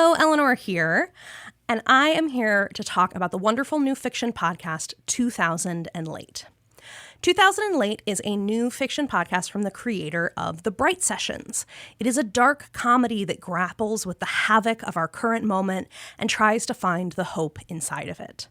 Hello, Eleanor here, and I am here to talk about the wonderful new fiction podcast, 2000 and Late. 2000 and Late is a new fiction podcast from the creator of The Bright Sessions. It is a dark comedy that grapples with the havoc of our current moment and tries to find the hope inside of it.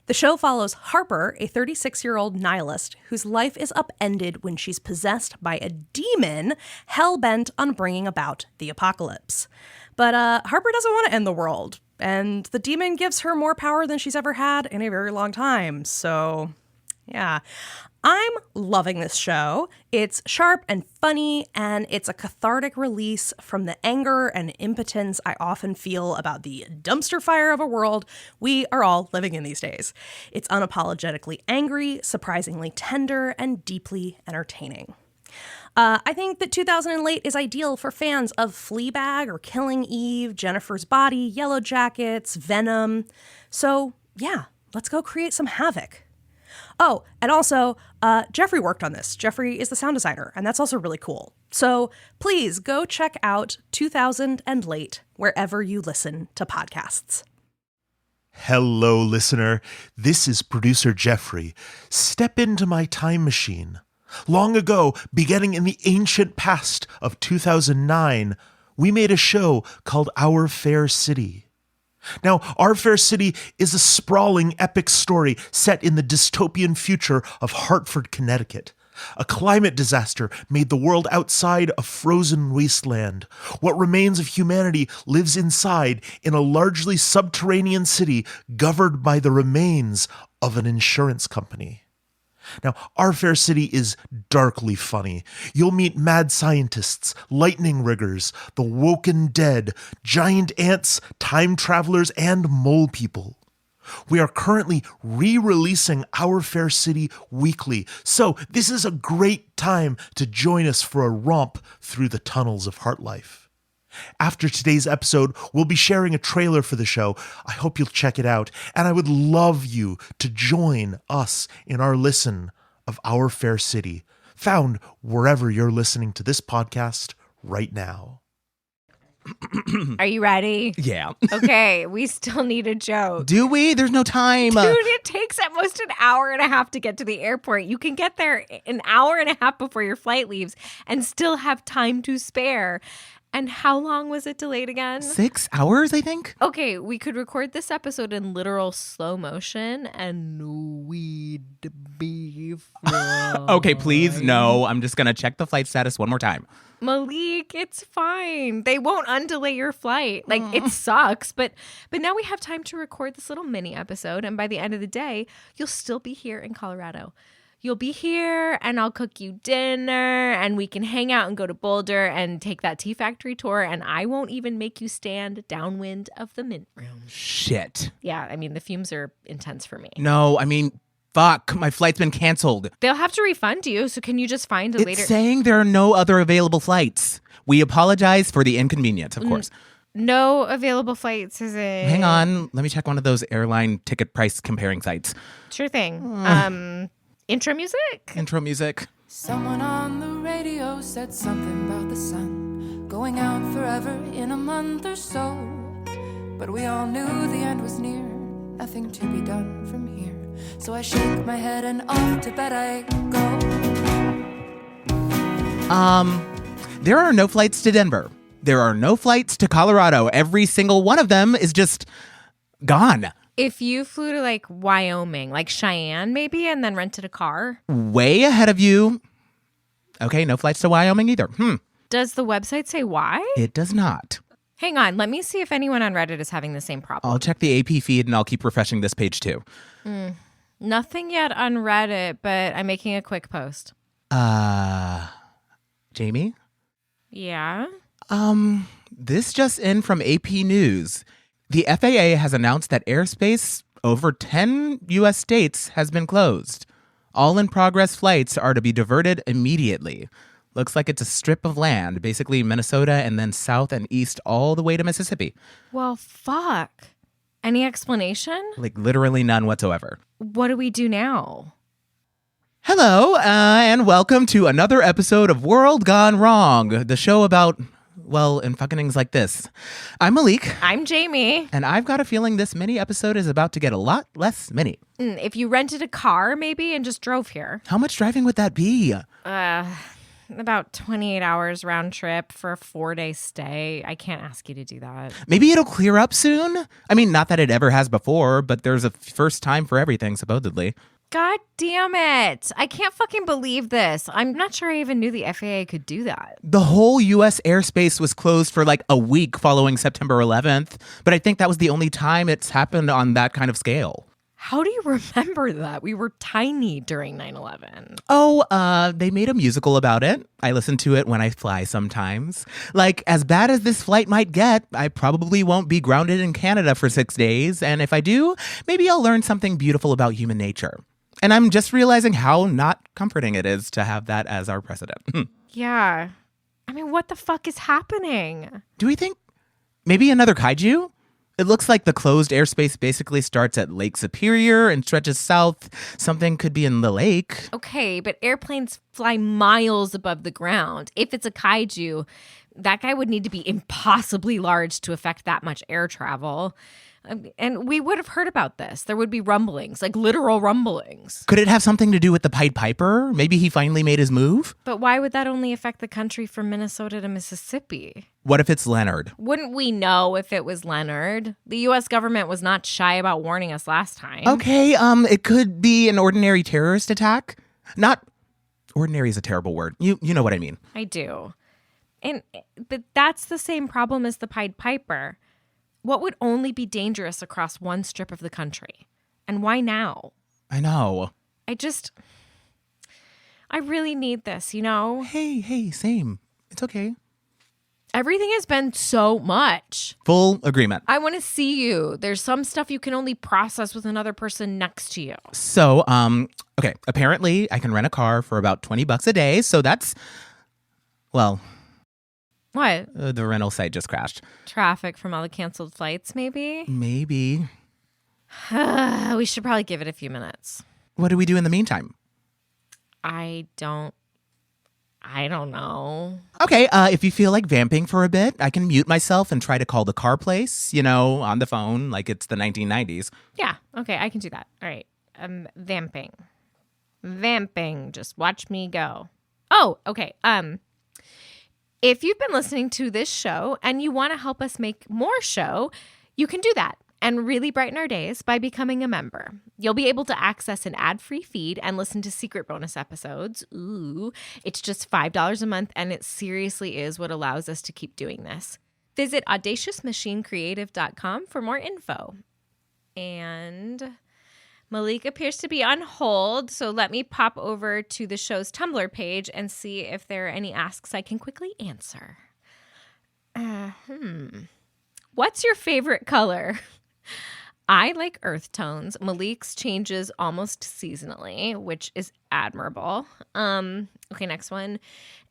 The show follows Harper, a 36-year-old nihilist whose life is upended when she's possessed by a demon hell-bent on bringing about the apocalypse. But Harper doesn't want to end the world, and the demon gives her more power than she's ever had in a very long time. So, yeah. I'm loving this show. It's sharp and funny, and it's a cathartic release from the anger and impotence I often feel about the dumpster fire of a world we are all living in these days. It's unapologetically angry, surprisingly tender, and deeply entertaining. I think that 2000 and Late is ideal for fans of Fleabag or Killing Eve, Jennifer's Body, Yellow Jackets, Venom. So, yeah, let's go create some havoc. Oh, and also, Jeffrey worked on this. Jeffrey is the sound designer, and that's also really cool. So please go check out 2000 and Late wherever you listen to podcasts. Hello, listener. This is producer Jeffrey. Step into my time machine. Long ago, beginning in the ancient past of 2009, we made a show called Our Fair City. Now, Our Fair City is a sprawling, epic story set in the dystopian future of Hartford, Connecticut. A climate disaster made the world outside a frozen wasteland. What remains of humanity lives inside in a largely subterranean city governed by the remains of an insurance company. Now, Our Fair City is darkly funny. You'll meet mad scientists, lightning riggers, the woken dead, giant ants, time travelers, and mole people. We are currently re-releasing Our Fair City weekly, so this is a great time to join us for a romp through the tunnels of Heartlife. After today's episode, we'll be sharing a trailer for the show. I hope you'll check it out, and I would love you to join us in our listen of Our Fair City, found wherever you're listening to this podcast right now. Are you ready? Yeah. Okay, we still need a joke. Do we? There's no time. Dude, it takes at most an hour and a half to get to the airport. You can get there an hour and a half before your flight leaves and still have time to spare. And how long was it delayed again? 6 hours, I think. Okay, we could record this episode in literal slow motion and we'd be fine. Okay, please, no. I'm just going to check the flight status one more time. Malik, it's fine. They won't undelay your flight. Like, it sucks, but now we have time to record this little mini episode, and by the end of the day, you'll still be here in Colorado. You'll be here, and I'll cook you dinner, and we can hang out and go to Boulder and take that tea factory tour, and I won't even make you stand downwind of the mint room. Shit. Yeah, I mean, the fumes are intense for me. No, I mean, fuck. My flight's been canceled. They'll have to refund you, so can you just find a It's later... saying there are no other available flights. We apologize for the inconvenience, of course. No available flights, is it? Hang on. Let me check one of those airline ticket price comparing sites. Sure thing. Intro music? Intro music. Someone on the radio said something about the sun going out forever in a month or so. But we all knew the end was near, nothing to be done from here. So I shake my head and off to bed I go. There are no flights to Denver. There are no flights to Colorado. Every single one of them is just gone. If you flew to like Wyoming, like Cheyenne maybe, and then rented a car. Way ahead of you. Okay, no flights to Wyoming either. Does the website say why? It does not. Hang on, let me see if anyone on Reddit is having the same problem. I'll check the AP feed and I'll keep refreshing this page too. Nothing yet on Reddit, but I'm making a quick post. Jamie? Yeah? This just in from AP News. The FAA has announced that airspace over 10 U.S. states has been closed. All in-progress flights are to be diverted immediately. Looks like it's a strip of land, basically Minnesota and then south and east all the way to Mississippi. Well, fuck. Any explanation? Like literally none whatsoever. What do we do now? Hello, and welcome to another episode of World Gone Wrong, the show about Well, in fuckings like this. I'm Malik. I'm Jamie. And I've got a feeling this mini episode is about to get a lot less mini. If you rented a car, maybe, and just drove here. How much driving would that be? About 28 hours round trip for a 4-day stay. I can't ask you to do that. Maybe it'll clear up soon? I mean, not that it ever has before, but there's a first time for everything, supposedly. God damn it. I can't fucking believe this. I'm not sure I even knew the FAA could do that. The whole U.S. airspace was closed for like a week following September 11th, but I think that was the only time it's happened on that kind of scale. How do you remember that? We were tiny during 9/11. Oh, they made a musical about it. I listen to it when I fly sometimes. Like, as bad as this flight might get, I probably won't be grounded in Canada for 6 days. And if I do, maybe I'll learn something beautiful about human nature. And I'm just realizing how not comforting it is to have that as our precedent. Yeah. I mean, what the fuck is happening? Do we think maybe another kaiju? It looks like the closed airspace basically starts at Lake Superior and stretches south. Something could be in the lake. Okay, but airplanes fly miles above the ground. If it's a kaiju, that guy would need to be impossibly large to affect that much air travel. And we would have heard about this. There would be rumblings, like literal rumblings. Could it have something to do with the Pied Piper? Maybe he finally made his move? But why would that only affect the country from Minnesota to Mississippi? What if it's Leonard? Wouldn't we know if it was Leonard? The U.S. government was not shy about warning us last time. Okay, it could be an ordinary terrorist attack. Not ordinary is a terrible word. You know what I mean. I do. But that's the same problem as the Pied Piper. What would only be dangerous across one strip of the country? And why now? I know. I really need this, you know? Hey, same. It's okay. Everything has been so much. Full agreement. I want to see you. There's some stuff you can only process with another person next to you. So, okay, apparently I can rent a car for about $20 a day, so that's, well... What? The rental site just crashed. Traffic from all the canceled flights, maybe? Maybe. We should probably give it a few minutes. What do we do in the meantime? I don't know. Okay, if you feel like vamping for a bit, I can mute myself and try to call the car place, on the phone, like it's the 1990s. Yeah, okay, I can do that. All right, vamping. Vamping, just watch me go. Oh, okay, if you've been listening to this show and you want to help us make more show, you can do that and really brighten our days by becoming a member. You'll be able to access an ad-free feed and listen to secret bonus episodes. Ooh, it's just $5 a month, and it seriously is what allows us to keep doing this. Visit audaciousmachinecreative.com for more info. And Malik appears to be on hold, so let me pop over to the show's Tumblr page and see if there are any asks I can quickly answer. What's your favorite color? I like earth tones. Malik's changes almost seasonally, which is admirable. Okay, next one.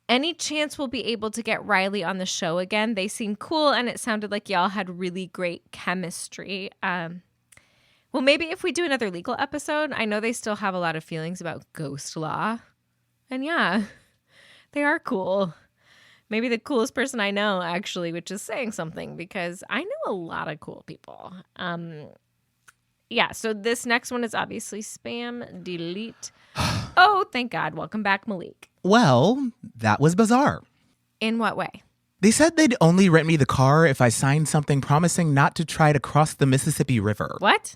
Any chance we'll be able to get Riley on the show again? They seem cool, and it sounded like y'all had really great chemistry. Well, maybe if we do another legal episode. I know they still have a lot of feelings about ghost law. And yeah, they are cool. Maybe the coolest person I know, actually, which is saying something, because I know a lot of cool people. Yeah, so this next one is obviously spam. Delete. Oh, thank God. Welcome back, Malik. Well, that was bizarre. In what way? They said they'd only rent me the car if I signed something promising not to try to cross the Mississippi River. What?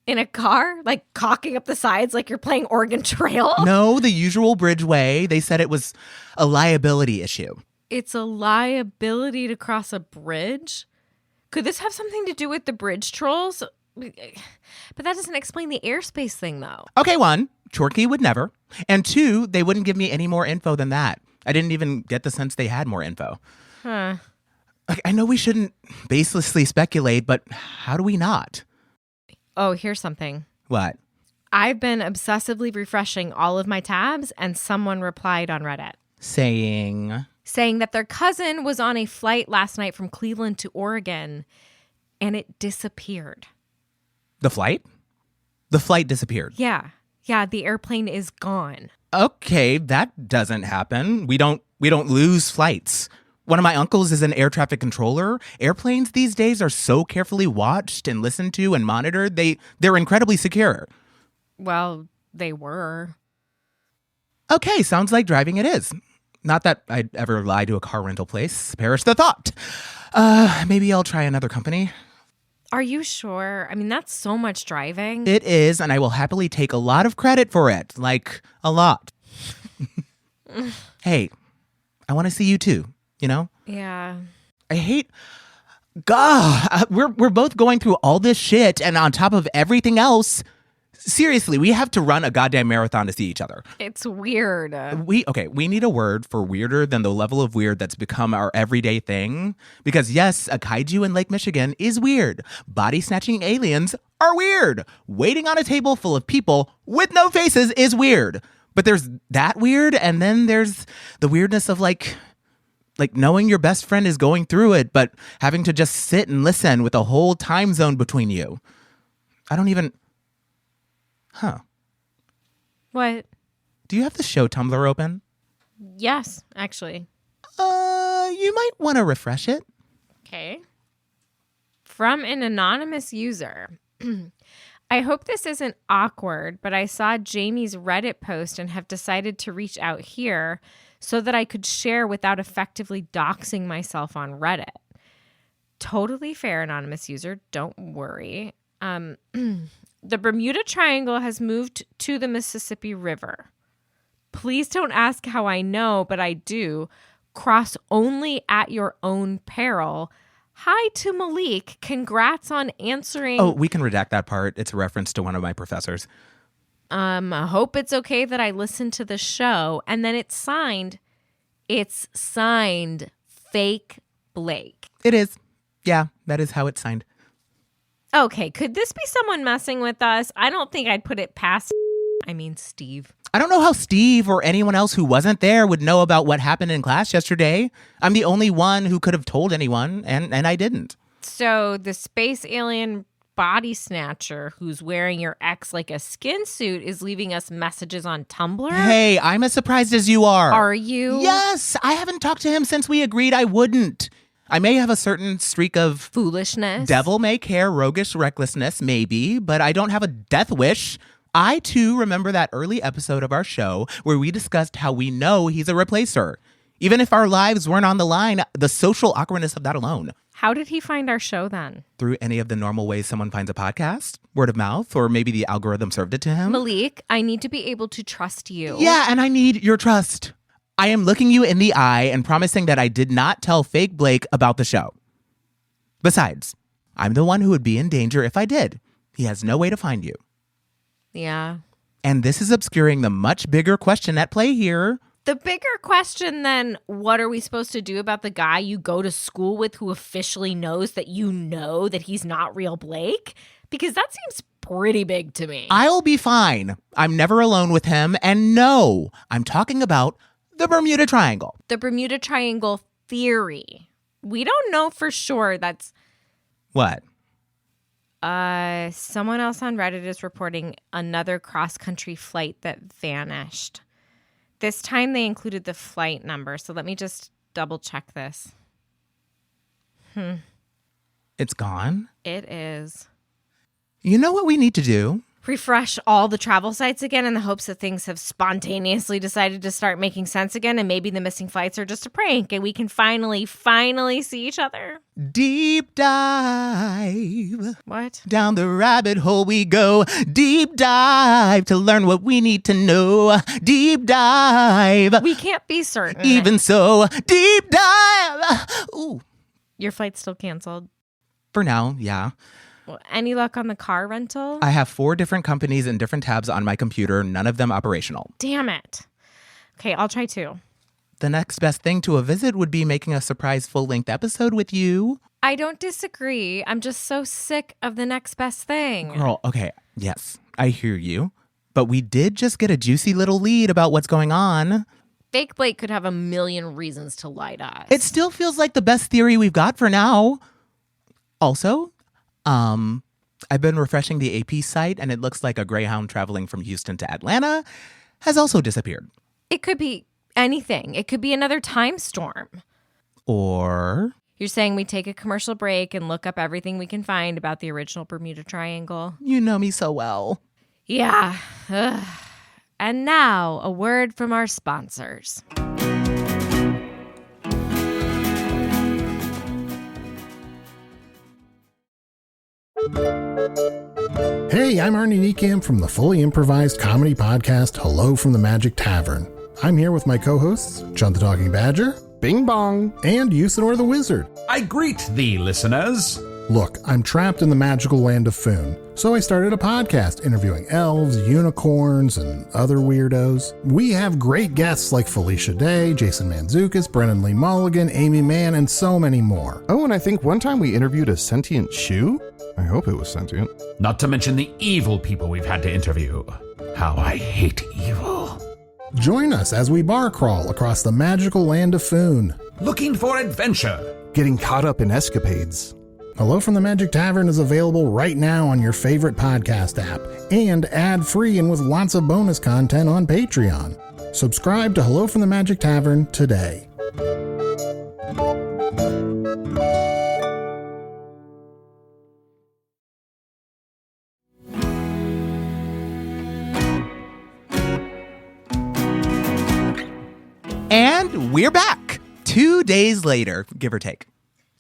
In a car? Like caulking up the sides like you're playing Oregon Trail? No, the usual bridgeway. They said it was a liability issue. It's a liability to cross a bridge? Could this have something to do with the bridge trolls? But that doesn't explain the airspace thing, though. Okay, 1, Chorky would never. And 2, they wouldn't give me any more info than that. I didn't even get the sense they had more info. Huh. I know we shouldn't baselessly speculate, but how do we not? Oh, here's something. What? I've been obsessively refreshing all of my tabs, and someone replied on Reddit. Saying that their cousin was on a flight last night from Cleveland to Oregon, and it disappeared. The flight? The flight disappeared. Yeah, the airplane is gone. Okay, that doesn't happen. We don't lose flights. One of my uncles is an air traffic controller. Airplanes these days are so carefully watched and listened to and monitored. They're incredibly secure. Well, they were. Okay, sounds like driving it is. Not that I'd ever lie to a car rental place. Perish the thought. Maybe I'll try another company. Are you sure? I mean, that's so much driving. It is, and I will happily take a lot of credit for it. Like, a lot. Hey, I want to see you too, you know? Yeah. I hate... God, we're both going through all this shit, and on top of everything else... Seriously, we have to run a goddamn marathon to see each other. It's weird. We need a word for weirder than the level of weird that's become our everyday thing. Because yes, a kaiju in Lake Michigan is weird. Body-snatching aliens are weird. Waiting on a table full of people with no faces is weird. But there's that weird, and then there's the weirdness of like knowing your best friend is going through it, but having to just sit and listen with a whole time zone between you. I don't even... Huh. What? Do you have the show Tumblr open? Yes, actually. You might want to refresh it. Okay. From an anonymous user. I hope this isn't awkward, but I saw Jamie's Reddit post and have decided to reach out here so that I could share without effectively doxing myself on Reddit. Totally fair, anonymous user. Don't worry. The Bermuda Triangle has moved to the Mississippi River. Please don't ask how I know, but I do. Cross only at your own peril. Hi to Malik. Congrats on answering. Oh, we can redact that part. It's a reference to one of my professors. I hope it's okay that I listened to the show. And then it's signed Fake Blake. It is. Yeah, that is how it's signed. Okay, could this be someone messing with us? I don't think I'd put it past Steve. I don't know how Steve or anyone else who wasn't there would know about what happened in class yesterday. I'm the only one who could have told anyone, and I didn't. So the space alien body snatcher who's wearing your ex like a skin suit is leaving us messages on Tumblr? Hey, I'm as surprised as you are. Are you? Yes, I haven't talked to him since we agreed I wouldn't. I may have a certain streak of foolishness, devil-may-care, roguish recklessness, maybe, but I don't have a death wish. I, too, remember that early episode of our show where we discussed how we know he's a replacer. Even if our lives weren't on the line, the social awkwardness of that alone. How did he find our show then? Through any of the normal ways someone finds a podcast? Word of mouth? Or maybe the algorithm served it to him? Malik, I need to be able to trust you. Yeah, and I need your trust. I am looking you in the eye and promising that I did not tell fake Blake about the show. Besides, I'm the one who would be in danger if I did. He has no way to find you. Yeah. And this is obscuring the much bigger question at play here. The bigger question then, what are we supposed to do about the guy you go to school with who officially knows that you know that he's not real Blake? Because that seems pretty big to me. I'll be fine. I'm never alone with him. And no, I'm talking about the Bermuda Triangle. The Bermuda Triangle theory. We don't know for sure. That's... What? Someone else on Reddit is reporting another cross-country flight that vanished. This time they included the flight number, so let me just double check this. It's gone? It is. You know what we need to do? Refresh all the travel sites again in the hopes that things have spontaneously decided to start making sense again, and maybe the missing flights are just a prank and we can finally see each other. Deep dive. What? Down the rabbit hole we go. Deep dive to learn what we need to know. Deep dive. We can't be certain. Even so, deep dive. Ooh. Your flight's still canceled? For now, yeah. Well, any luck on the car rental? I have 4 different companies and different tabs on my computer, none of them operational. Damn it. Okay, I'll try 2. The next best thing to a visit would be making a surprise full-length episode with you. I don't disagree. I'm just so sick of the next best thing. Girl, okay, yes, I hear you. But we did just get a juicy little lead about what's going on. Fake Blake could have a million reasons to lie to us. It still feels like the best theory we've got for now. Also, I've been refreshing the AP site, and it looks like a Greyhound traveling from Houston to Atlanta has also disappeared. It could be anything. It could be another time storm. Or... You're saying we take a commercial break and look up everything we can find about the original Bermuda Triangle? You know me so well. Yeah. Ugh. And now, a word from our sponsors. Hey, I'm Arnie Niekamp from the fully improvised comedy podcast Hello from the Magic Tavern. I'm here with my co-hosts, Chun the Talking Badger, Bing Bong, and Usador the Wizard. I greet thee, listeners. Look, I'm trapped in the magical land of Foon, so I started a podcast interviewing elves, unicorns, and other weirdos. We have great guests like Felicia Day, Jason Mantzoukas, Brennan Lee Mulligan, Amy Mann, and so many more. Oh, and I think one time we interviewed a sentient shoe? I hope it was sentient. Not to mention the evil people we've had to interview. How I hate evil. Join us as we bar crawl across the magical land of Foon. Looking for adventure. Getting caught up in escapades. Hello from the Magic Tavern is available right now on your favorite podcast app and ad-free and with lots of bonus content on Patreon. Subscribe to Hello from the Magic Tavern today. And we're back 2 days later, give or take.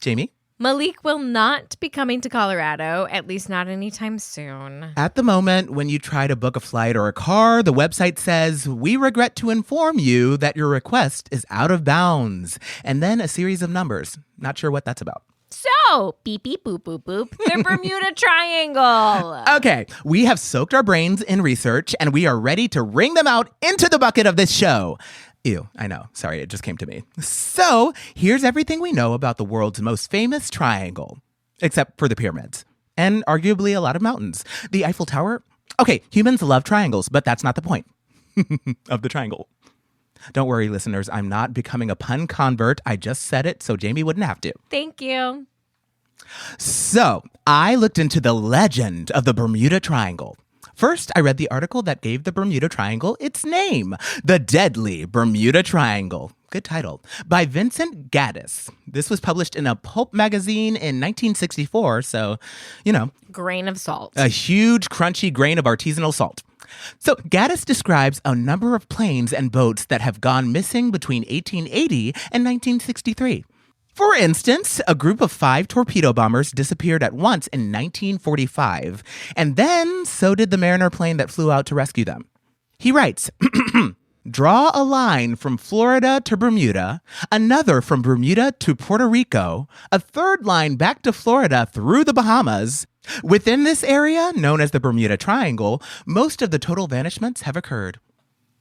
Jamie? Malik will not be coming to Colorado, at least not anytime soon. At the moment, when you try to book a flight or a car, the website says, "We regret to inform you that your request is out of bounds." And then a series of numbers. Not sure what that's about. So, beep, beep, boop, boop, boop, the Bermuda Triangle. Okay, we have soaked our brains in research, and we are ready to wring them out into the bucket of this show. Ew, I know. Sorry, it just came to me. So, here's everything we know about the world's most famous triangle. Except for the pyramids. And arguably a lot of mountains. The Eiffel Tower? Okay, humans love triangles, but that's not the point of the triangle. Don't worry, listeners. I'm not becoming a pun convert. I just said it so Jamie wouldn't have to. Thank you. So, I looked into the legend of the Bermuda Triangle. First, I read the article that gave the Bermuda Triangle its name, The Deadly Bermuda Triangle. Good title. By Vincent Gaddis. This was published in a pulp magazine in 1964, so, you know. Grain of salt. A huge, crunchy grain of artisanal salt. So Gaddis describes a number of planes and boats that have gone missing between 1880 and 1963. For instance, a group of 5 torpedo bombers disappeared at once in 1945, and then so did the Mariner plane that flew out to rescue them. He writes, draw a line from Florida to Bermuda, another from Bermuda to Puerto Rico, a third line back to Florida through the Bahamas. Within this area, known as the Bermuda Triangle, most of the total vanishments have occurred.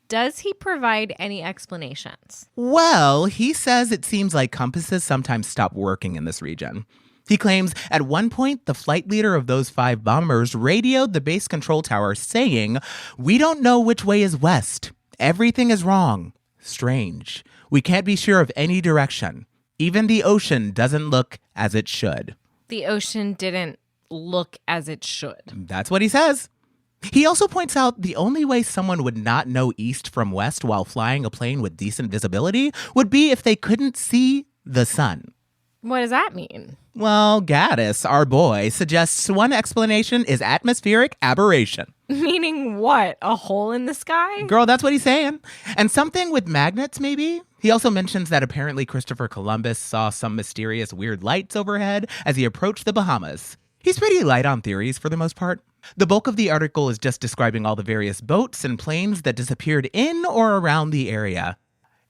Does he provide any explanations? Well, he says it seems like compasses sometimes stop working in this region. He claims at one point the flight leader of those 5 bombers radioed the base control tower saying, "We don't know which way is west. Everything is wrong. Strange. We can't be sure of any direction. Even the ocean doesn't look as it should." The ocean didn't look as it should. That's what he says. He also points out the only way someone would not know east from west while flying a plane with decent visibility would be if they couldn't see the sun. What does that mean? Well, Gaddis, our boy, suggests one explanation is atmospheric aberration. Meaning what? A hole in the sky? Girl, that's what he's saying. And something with magnets, maybe? He also mentions that apparently Christopher Columbus saw some mysterious weird lights overhead as he approached the Bahamas. He's pretty light on theories for the most part. The bulk of the article is just describing all the various boats and planes that disappeared in or around the area.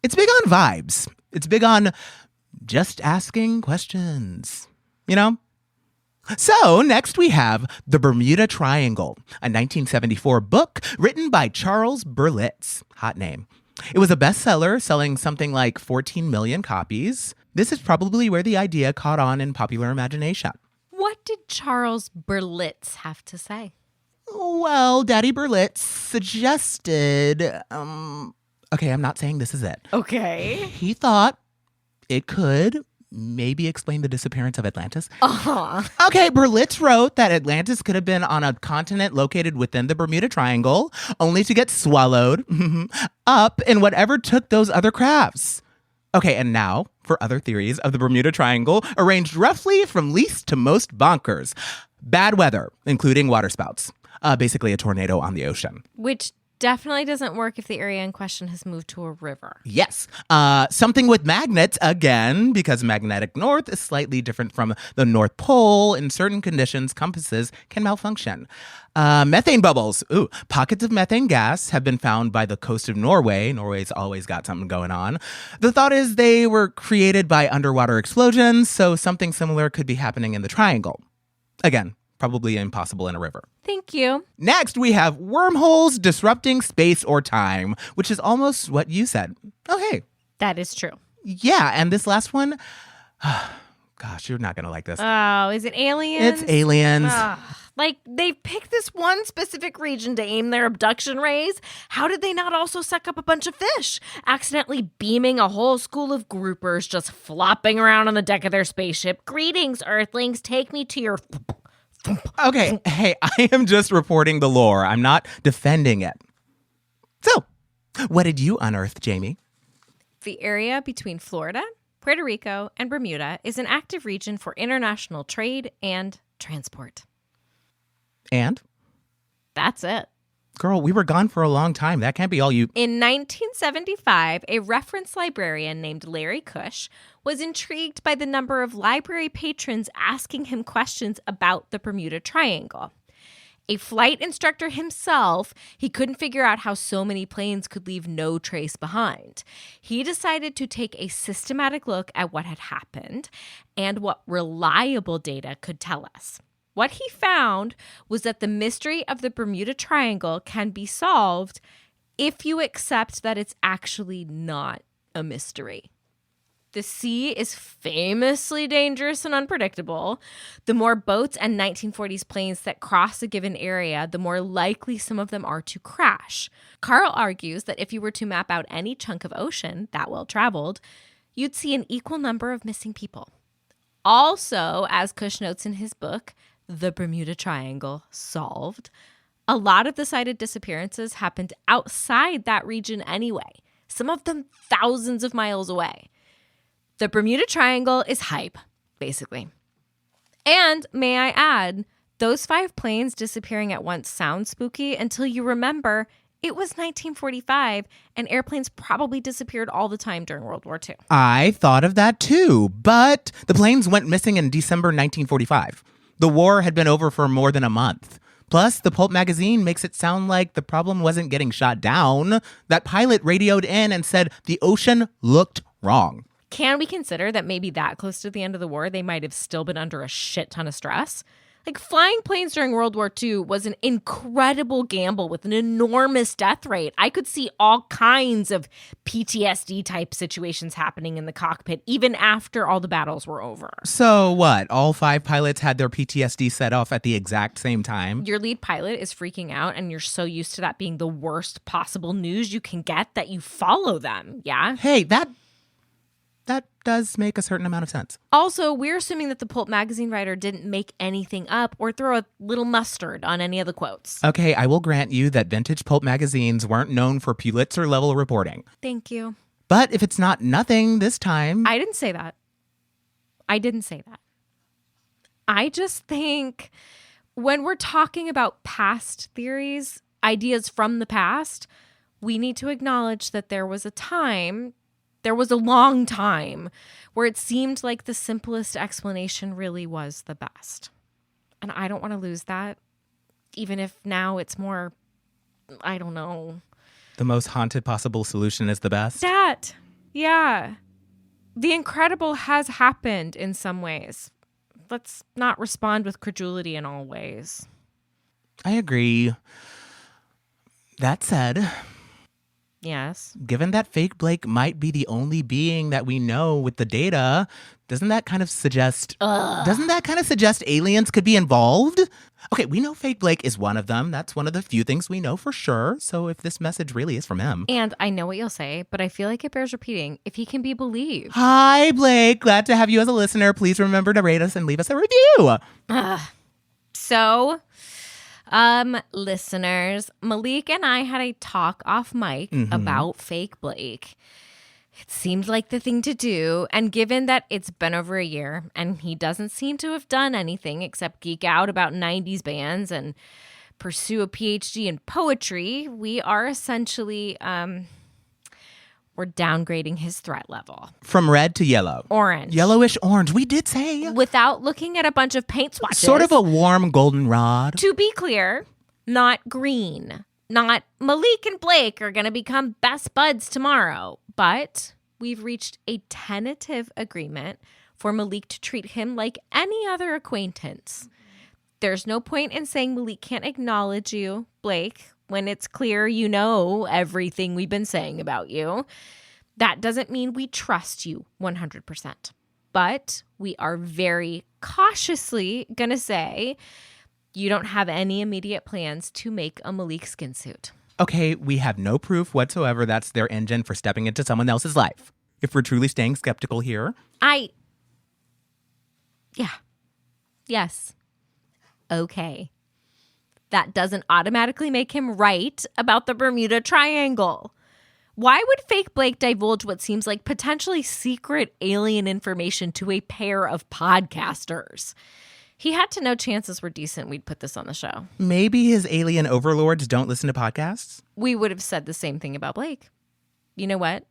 It's big on vibes. It's big on just asking questions, you know? So next we have The Bermuda Triangle, a 1974 book written by Charles Berlitz. Hot name. It was a bestseller, selling something like 14 million copies. This is probably where the idea caught on in popular imagination. What did Charles Berlitz have to say? Well, Daddy Berlitz suggested, okay, I'm not saying this is it. Okay. He thought it could maybe explain the disappearance of Atlantis. Okay, Berlitz wrote that Atlantis could have been on a continent located within the Bermuda Triangle, only to get swallowed up in whatever took those other crafts. Okay, and now for other theories of the Bermuda Triangle, arranged roughly from least to most bonkers. Bad weather, including waterspouts. Basically a tornado on the ocean. Which definitely doesn't work if the area in question has moved to a river. Yes. Something with magnets, again, because magnetic north is slightly different from the North Pole. In certain conditions, compasses can malfunction. Methane bubbles. Ooh, pockets of methane gas have been found by the coast of Norway. Norway's always got something going on. The thought is they were created by underwater explosions, so something similar could be happening in the triangle. Again, probably impossible in a river. Thank you. Next, we have wormholes disrupting space or time, which is almost what you said. Oh, hey. That is true. Yeah, and this last one, gosh, you're not going to like this. Oh, is it aliens? It's aliens. Like, they picked this one specific region to aim their abduction rays. How did they not also suck up a bunch of fish, accidentally beaming a whole school of groupers just flopping around on the deck of their spaceship? Greetings, Earthlings. Take me to your... Okay, hey, I am just reporting the lore. I'm not defending it. So, what did you unearth, Jamie? The area between Florida, Puerto Rico, and Bermuda is an active region for international trade and transport. And? That's it. Girl, we were gone for a long time. That can't be all you... In 1975, a reference librarian named Larry Cush was intrigued by the number of library patrons asking him questions about the Bermuda Triangle. A flight instructor himself, he couldn't figure out how so many planes could leave no trace behind. He decided to take a systematic look at what had happened and what reliable data could tell us. What he found was that the mystery of the Bermuda Triangle can be solved if you accept that it's actually not a mystery. The sea is famously dangerous and unpredictable. The more boats and 1940s planes that cross a given area, the more likely some of them are to crash. Carl argues that if you were to map out any chunk of ocean that well traveled, you'd see an equal number of missing people. Also, as Cush notes in his book, The Bermuda Triangle Solved, a lot of the cited disappearances happened outside that region anyway, some of them thousands of miles away. The Bermuda Triangle is hype, basically. And may I add, those 5 planes disappearing at once sound spooky until you remember it was 1945 and airplanes probably disappeared all the time during World War II. I thought of that too, but the planes went missing in December 1945. The war had been over for more than a month. Plus, the Pulp magazine makes it sound like the problem wasn't getting shot down. That pilot radioed in and said the ocean looked wrong. Can we consider that maybe that close to the end of the war, they might have still been under a shit ton of stress? Like, flying planes during World War II was an incredible gamble with an enormous death rate. I could see all kinds of PTSD type situations happening in the cockpit, even after all the battles were over. So what? All 5 pilots had their PTSD set off at the exact same time? Your lead pilot is freaking out, and you're so used to that being the worst possible news you can get that you follow them, yeah? Hey, that does make a certain amount of sense. Also, we're assuming that the Pulp magazine writer didn't make anything up or throw a little mustard on any of the quotes. Okay, I will grant you that vintage Pulp magazines weren't known for Pulitzer-level reporting. Thank you. But if it's not nothing this time... I didn't say that. I just think when we're talking about past theories, ideas from the past, we need to acknowledge that there was a long time where it seemed like the simplest explanation really was the best. And I don't want to lose that, even if now it's more, I don't know. The most haunted possible solution is the best? That, yeah. The incredible has happened in some ways. Let's not respond with credulity in all ways. I agree. That said... Yes. Given that fake Blake might be the only being that we know with the data, doesn't that kind of suggest aliens could be involved? Okay, we know fake Blake is one of them. That's one of the few things we know for sure. So if this message really is from him. And I know what you'll say, but I feel like it bears repeating. If he can be believed. Hi, Blake. Glad to have you as a listener. Please remember to rate us and leave us a review. Listeners, Malik and I had a talk off mic about fake Blake. It seemed like the thing to do, and given that it's been over a year and he doesn't seem to have done anything except geek out about 90s bands and pursue a PhD in poetry, we are essentially we're downgrading his threat level. From red to yellow. Orange. Yellowish orange, we did say. Without looking at a bunch of paint swatches. Sort of a warm goldenrod. To be clear, not green. Not Malik and Blake are going to become best buds tomorrow. But we've reached a tentative agreement for Malik to treat him like any other acquaintance. There's no point in saying Malik can't acknowledge you, Blake, when it's clear you know everything we've been saying about you. That doesn't mean we trust you 100%. But we are very cautiously going to say you don't have any immediate plans to make a Malik skin suit. Okay, we have no proof whatsoever that's their engine for stepping into someone else's life. If we're truly staying skeptical here. Yes. Okay. That doesn't automatically make him right about the Bermuda Triangle. Why would fake Blake divulge what seems like potentially secret alien information to a pair of podcasters? He had to know chances were decent we'd put this on the show. Maybe his alien overlords don't listen to podcasts? We would have said the same thing about Blake. You know what?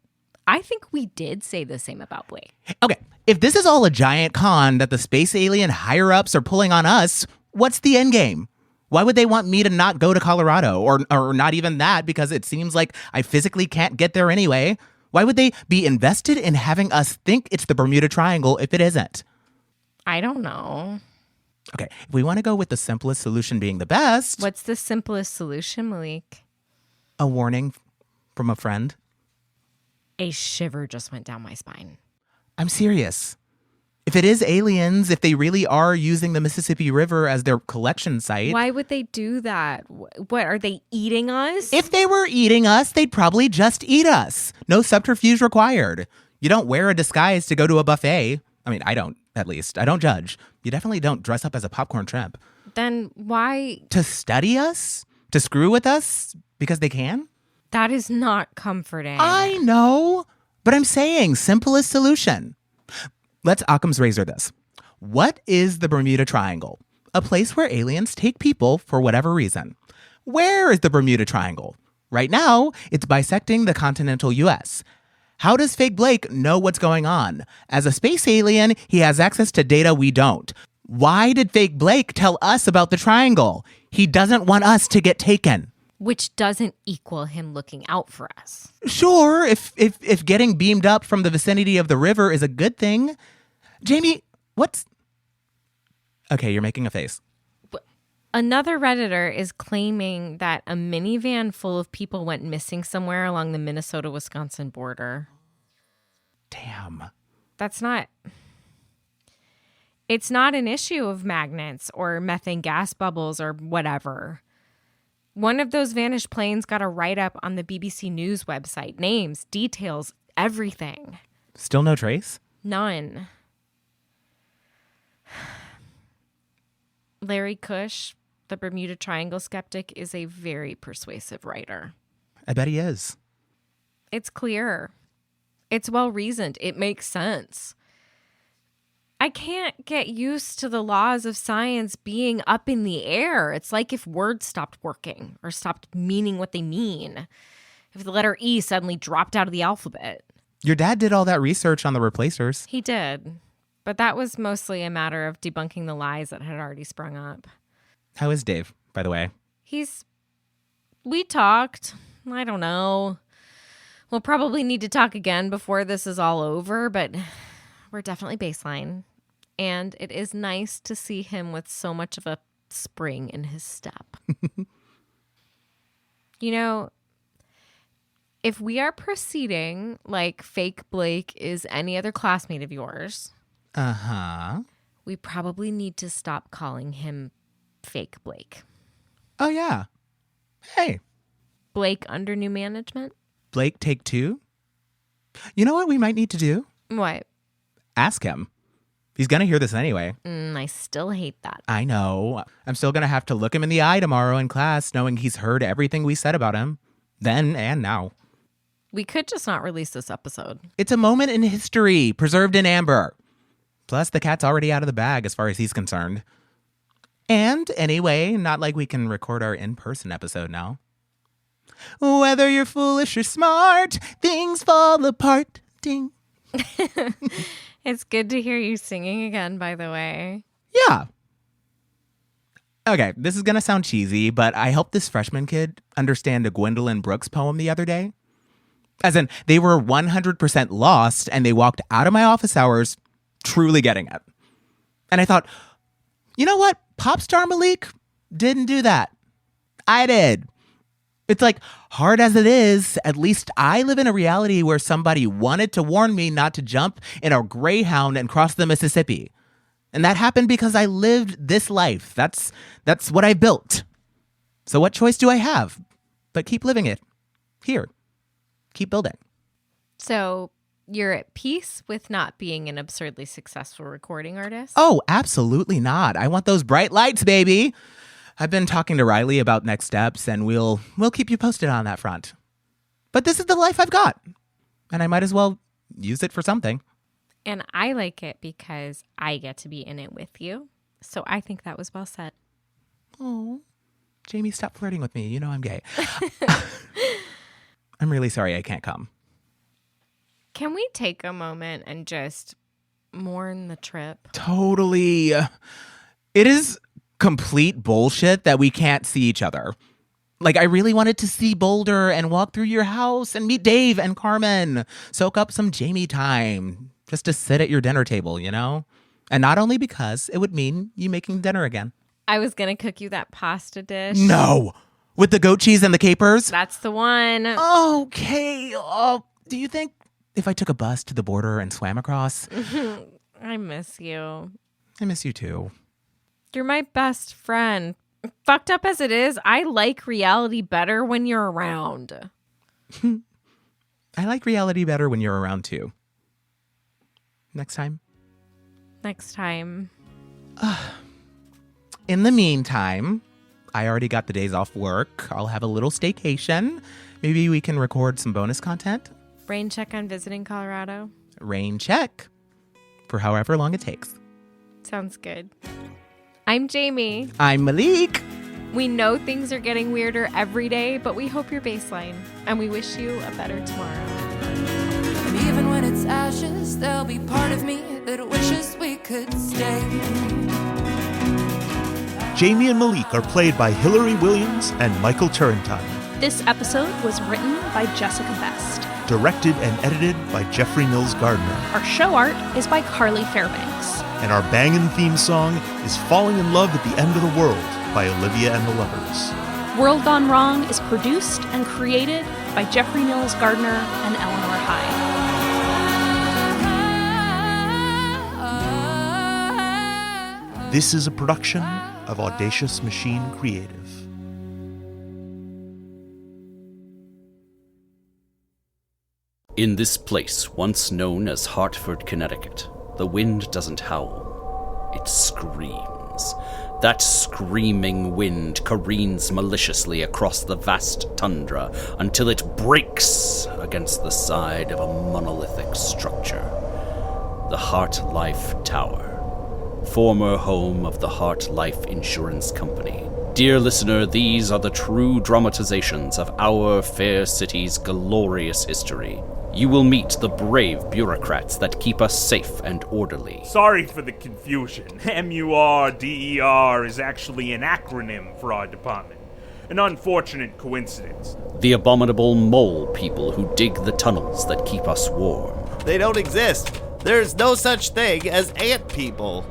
I think we did say the same about Blake. Okay, if this is all a giant con that the space alien higher-ups are pulling on us, what's the end game? Why would they want me to not go to Colorado? Or not even that, because it seems like I physically can't get there anyway. Why would they be invested in having us think it's the Bermuda Triangle if it isn't? I don't know. Okay, if we want to go with the simplest solution being the best... What's the simplest solution, Malik? A warning from a friend. A shiver just went down my spine. I'm serious. If it is aliens, if they really are using the Mississippi River as their collection site... Why would they do that? What, are they eating us? If they were eating us, they'd probably just eat us. No subterfuge required. You don't wear a disguise to go to a buffet. I mean, I don't, at least. I don't judge. You definitely don't dress up as a popcorn shrimp. Then why? To study us? To screw with us? Because they can? That is not comforting. I know, but I'm saying simplest solution. Let's Occam's razor this. What is the Bermuda Triangle? A place where aliens take people for whatever reason. Where is the Bermuda Triangle? Right now, it's bisecting the continental U.S. How does fake Blake know what's going on? As a space alien, he has access to data we don't. Why did fake Blake tell us about the triangle? He doesn't want us to get taken. Which doesn't equal him looking out for us. Sure, if getting beamed up from the vicinity of the river is a good thing. Jamie, what's... Okay, you're making a face. Another Redditor is claiming that a minivan full of people went missing somewhere along the Minnesota-Wisconsin border. Damn. That's not... It's not an issue of magnets or methane gas bubbles or whatever. One of those vanished planes got a write-up on the BBC News website. Names, details, everything. Still no trace? None. Larry Cush, the Bermuda Triangle skeptic, is a very persuasive writer. I bet he is. It's clear. It's well-reasoned. It makes sense. I can't get used to the laws of science being up in the air. It's like if words stopped working or stopped meaning what they mean. If the letter E suddenly dropped out of the alphabet. Your dad did all that research on the replacers. He did. But that was mostly a matter of debunking the lies that had already sprung up. How is Dave, by the way? We talked. I don't know. We'll probably need to talk again before this is all over, but we're definitely baseline. And it is nice to see him with so much of a spring in his step. You know, if we are proceeding like fake Blake is any other classmate of yours... Uh-huh. We probably need to stop calling him fake Blake. Oh, yeah. Hey. Blake under new management? Blake take two? You know what we might need to do? What? Ask him. He's going to hear this anyway. I still hate that. I know. I'm still going to have to look him in the eye tomorrow in class knowing he's heard everything we said about him. Then and now. We could just not release this episode. It's a moment in history, preserved in amber. Plus, the cat's already out of the bag as far as he's concerned. And anyway, not like we can record our in-person episode now. Whether you're foolish or smart, things fall apart. Ding. It's good to hear you singing again, by the way. Yeah. Okay, this is going to sound cheesy, but I helped this freshman kid understand a Gwendolyn Brooks poem the other day. As in, they were 100% lost, and they walked out of my office hours truly getting it. And I thought, you know what? Pop star Malik didn't do that. I did. It's like, hard as it is, at least I live in a reality where somebody wanted to warn me not to jump in a Greyhound and cross the Mississippi. And that happened because I lived this life. That's what I built. So what choice do I have? But keep living it. Here. Keep building. So you're at peace with not being an absurdly successful recording artist? Oh, absolutely not. I want those bright lights, baby. I've been talking to Riley about next steps, and we'll keep you posted on that front. But this is the life I've got, and I might as well use it for something. And I like it because I get to be in it with you. So I think that was well said. Oh, Jamie, stop flirting with me. You know I'm gay. I'm really sorry I can't come. Can we take a moment and just mourn the trip? Totally. It is complete bullshit that we can't see each other. Like, I really wanted to see Boulder and walk through your house and meet Dave and Carmen. Soak up some Jamie time. Just to sit at your dinner table, you know? And not only because it would mean you making dinner again. I was going to cook you that pasta dish. No! With the goat cheese and the capers? That's the one. Okay. Do you think if I took a bus to the border and swam across? I miss you. I miss you too. You're my best friend. Fucked up as it is, I like reality better when you're around. I like reality better when you're around too. Next time. Next time. In the meantime, I already got the days off work. I'll have a little staycation. Maybe we can record some bonus content. Rain check on visiting Colorado. Rain check. For however long it takes. Sounds good. I'm Jamie. I'm Malik. We know things are getting weirder every day, but we hope you're baseline. And we wish you a better tomorrow. And even when it's ashes, there'll be part of me that wishes we could stay. Jamie and Malik are played by Hilary Williams and Michael Turrentine. This episode was written by Jessica Best. Directed and edited by Jeffrey Nils Gardner. Our show art is by Carly Fairbanks. And our bangin' theme song is Falling in Love at the End of the World by Olivia and the Lovers. World Gone Wrong is produced and created by Jeffrey Nils Gardner and Eleanor Hyde. This is a production of Audacious Machine Creative. In this place, once known as Hartford, Connecticut, the wind doesn't howl. It screams. That screaming wind careens maliciously across the vast tundra until it breaks against the side of a monolithic structure. The Heart Life Tower, former home of the Heart Life Insurance Company. Dear listener, these are the true dramatizations of our fair city's glorious history. You will meet the brave bureaucrats that keep us safe and orderly. Sorry for the confusion. MURDER is actually an acronym for our department. An unfortunate coincidence. The abominable mole people who dig the tunnels that keep us warm. They don't exist. There's no such thing as ant people.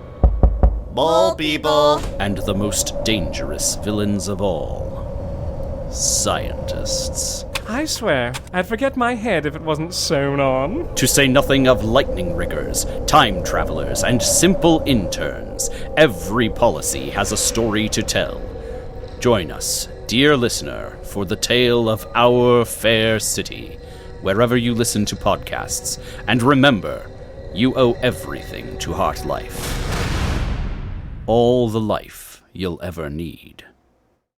Mole people. And the most dangerous villains of all. Scientists. I swear, I'd forget my head if it wasn't sewn on. To say nothing of lightning riggers, time travelers, and simple interns, every policy has a story to tell. Join us, dear listener, for the tale of our fair city, wherever you listen to podcasts. And remember, you owe everything to Heart Life. All the life you'll ever need.